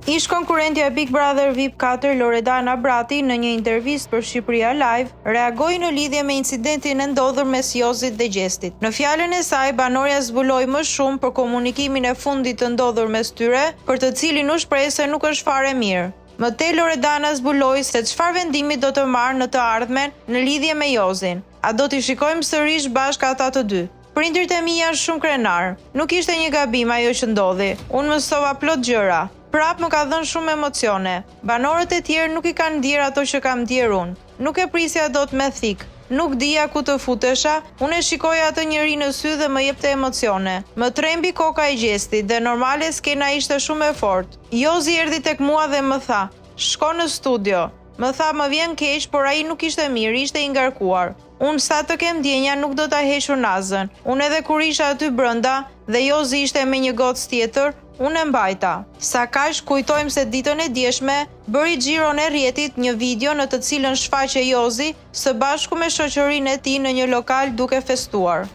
Ish konkurrentja e Big Brother VIP 4 Loredana Brati në një intervistë për Shqipëria Live reagoi në lidhje me incidentin e ndodhur mes Jozit dhe Gjestit. Në fjalën e saj, banorja zbuloi më shumë për komunikimin e fundit të ndodhur mes tyre, për të cilin u shpreh se nuk është fare mirë. Më tej Loredana zbuloi se çfarë vendimi do të marrë në të ardhmen në lidhje me Jozin. A do t'i shikojmë sërish bashkë ata të dy? Prindërit e mi janë shumë krenar. Nuk ishte një gabim ajo që ndodhi. Unë mësova plot gjëra. Prap më ka dhënë shumë emocione. Banorët e tjerë nuk i kanë ndier ato që kam ndier unë. Nuk e prisja dot me thik. Nuk dija ku të futesha, unë e shikoja atë njeri në sy dhe më jepte emocione. Më trembi koka e Gjestit dhe normale skena ishte shumë e fortë. Jozi erdhi tek mua dhe më tha: "Shko në studio." Më tha më vjen keq, por ai nuk ishte mirë, ishte i ngarkuar. Unë sa të kem ndjenja nuk do ta hequr nazën. Unë edhe kur isha aty brenda dhe Jozi ishte me një gocë tjetër, unë e mbajta. Sa kaq kujtojmë se ditën e djeshme bëri xhiron e rrjetit një video në të cilën shfaqe Jozi së bashku me shoqërinë e tij në një lokal duke festuar.